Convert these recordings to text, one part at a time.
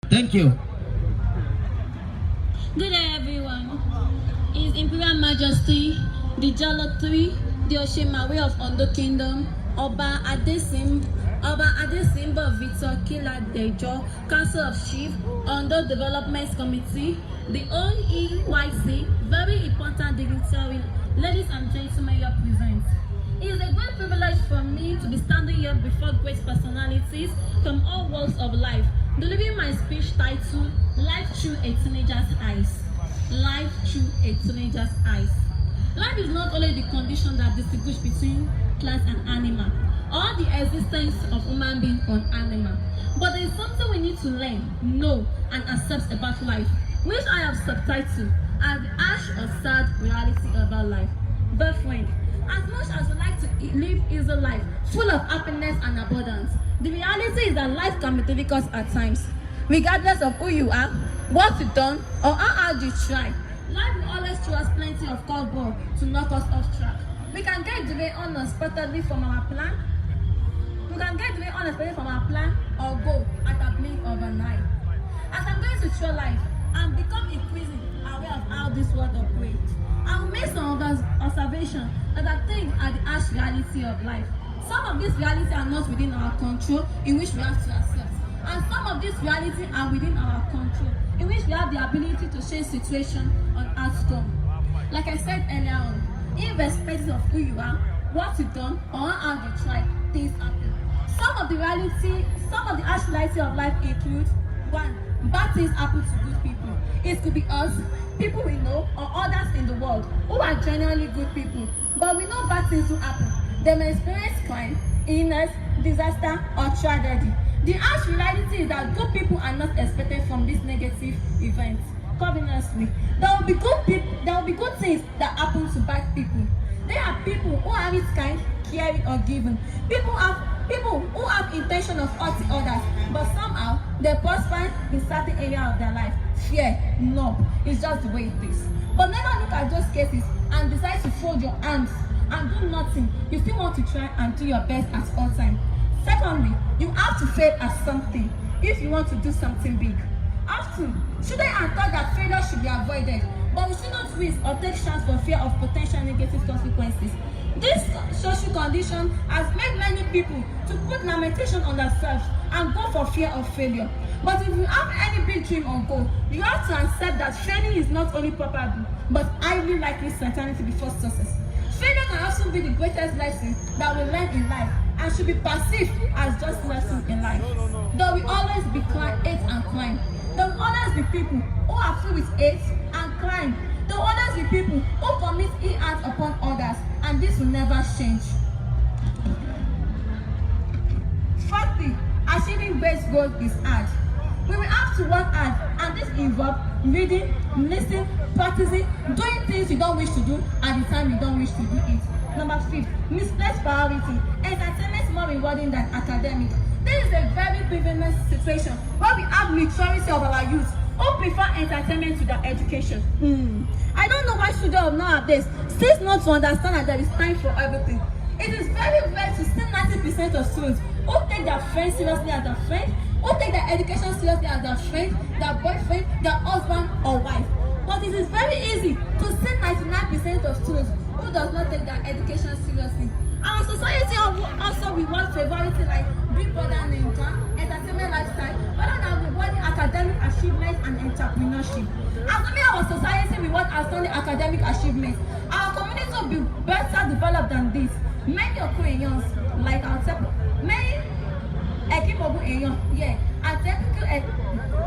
Thank you. Good day, everyone. His Imperial Majesty, the Jolotri, the Oshemawe of Ondo Kingdom, Oba Adesimba Victor Kiladejo, Council of Chief, Ondo Development Committee, the OEYC, very important dignitary, ladies and gentlemen, your present. It is a great privilege for me to be standing here before great personalities from all walks of life, delivering my speech titled Life Through a Teenager's Eyes. Life through a teenager's eyes. Life is not only the condition that distinguishes between plant and animal, or the existence of human being or animal, but there is something we need to learn, know, and accept about life, which I have subtitled as the harsh or sad reality about life. But friend, as much as we like to live easy life, full of happiness and abundance, the reality is that life can be difficult at times. Regardless of who you are, what you've done, or how hard you try, life will always throw us plenty of curveball to knock us off track. We can get away unexpectedly from our plan. Or go at a blink of an eye. As I'm going to show life and become increasingly aware of how this world operates, I will make some observations that I think are the harsh reality of life. Some of these realities are not within our control, in which we have to accept. And some of these realities are within our control, in which we have the ability to change situation on outcome. Like I said earlier on, irrespective of who you are, what you've done, or how you try, things happen. Some of the harsh reality of life include: 1. Bad things happen to good people. It could be us, people we know, or others in the world who are genuinely good people. But we know bad things will happen. They may experience crime, illness, disaster, or tragedy. The harsh reality is that good people are not expected from these negative events. Conveniently, there will be good things that happen to bad people. There are people who are kind, caring, or giving. People who have intention of hurting others, but somehow they prosper in certain area of their life. Fear, no, it's just the way it is. But never look at those cases and decide to fold your hands and do nothing. You still want to try and do your best at all times. Secondly, you have to fail at something if you want to do something big. Often, children are taught that failure should be avoided, but we should not risk or take chance for fear of potential negative consequences. This social condition has made many people to put lamentation on themselves and go for fear of failure. But if you have any big dream or goal, you have to accept that failing is not only probable, but highly likely certainty before success. Failure can also be the greatest lesson that we learn in life and should be perceived as just lessons in life. There will always be hate and crime. There will always be people who are filled with hate and crime. There will always be people who commit ill acts upon others, and this will never change. Fourthly, achieving great goals is hard. We will have to work hard, and this involves reading, listening, practicing, doing things you don't wish to do at the time you don't wish to do it. Number 5, misplaced priority. Entertainment is more rewarding than academic. This is a very prevalent situation where we have majority of our youth who prefer entertainment to their education. I don't know why children of nowadays still not to understand that there is time for everything. It is very rare to see 90% of students who take their friends seriously as their friend, who take their education seriously as their friend, their boyfriend, their husband or wife. But it is very easy to see 99% of students who does not take their education seriously. Our society also rewards favorability like Big Brother Ninja, entertainment lifestyle, rather than rewarding academic achievements and entrepreneurship. Assuming our society rewards outstanding academic achievements, our community will be better developed than this. Many Okoyans, like our many Ekimogun are technical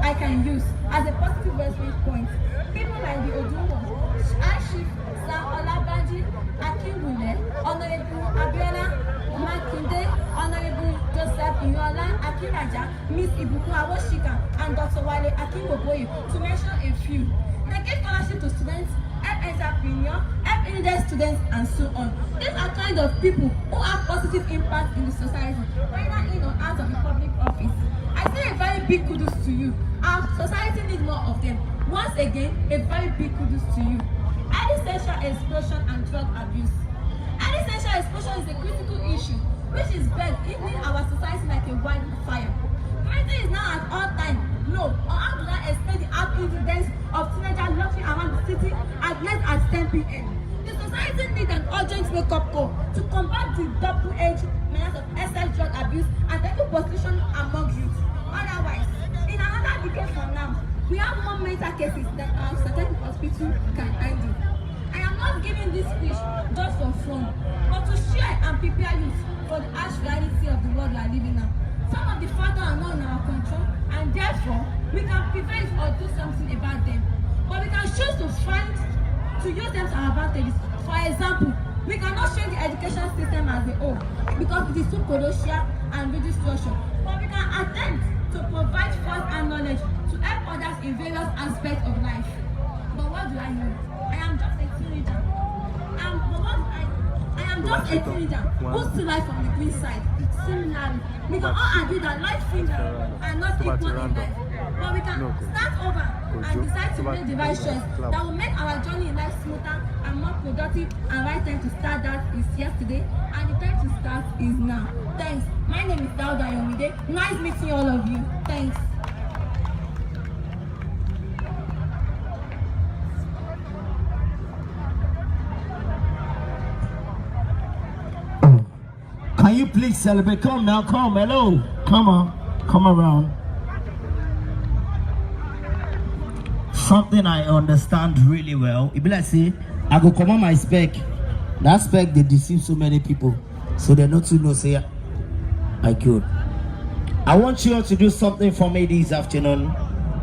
I can use as a positive reference point. People like the Odumo, Ashif, Sam Olabaji, Akinwule, Honorable Abiola Makinde, Honorable Joseph Inola Akinaja, Miss Ibuku Awoshika, and Dr. Wale Akinwoboye, to mention a few. They give scholarship to students, help entrepreneurs, help industry students, and so on. These are kind of people who have positive impact in the society, whether in or out of the public office. I say a very big kudos to you. Our society needs more of them. Once again, a very big kudos to you. Early sexual explosion and drug abuse. Early sexual explosion is a critical issue which is bad in our society like a wildfire. Parenting is now at all time low or city as late as 10 p.m. The society needs an urgent wake-up call to combat the double-edged menace of excess drug abuse and taking prostitution among youth. Otherwise, in another decade from now, we have more mental cases than our certain hospital can handle. I am not giving this speech just for fun, but to share and prepare youth for the harsh reality of the world we are living now. Some of the factors are not in our control, and therefore, we can prevent or do something about them. But we can choose to use them to our advantages. For example, we cannot change the education system as a whole because it is too parochial and rigid structure. But we can attempt to provide first-hand knowledge to help others in various aspects of life. But what do I know? I am just a teenager. I am just a teenager who see life from the green side. Similarly, we can all agree that life things are not equal in life. But we can start over and decide to make the right choice that will make our journey in life smoother and more productive. And right time to start that is yesterday, and the time to start is now. Thanks. My name is Dawodu Ayomide. Nice meeting all of you. Thanks. Can you please celebrate? Come now, come, hello. Come on, come around. Something I understand really well. If I say, I go come on my spec. That spec, they deceive so many people. So they not to know, say, I could. I want you all to do something for me this afternoon.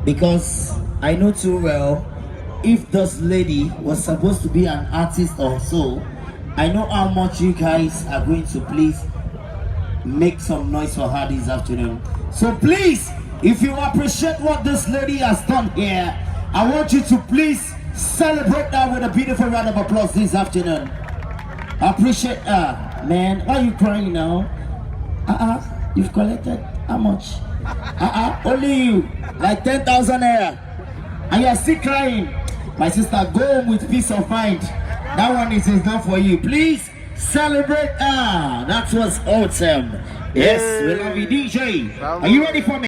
Because I know too well, if this lady was supposed to be an artist or so, I know how much you guys are going to please make some noise for her this afternoon. So please, if you appreciate what this lady has done here, I want you to please celebrate her with a beautiful round of applause this afternoon. Appreciate her, man. Why are you crying now? You've collected how much? Only you, like 10,000 naira, and you are still crying. My sister, go home with peace of mind. That one is not for you. Please celebrate. That was awesome. Yes, we love you, DJ. Are you ready for me?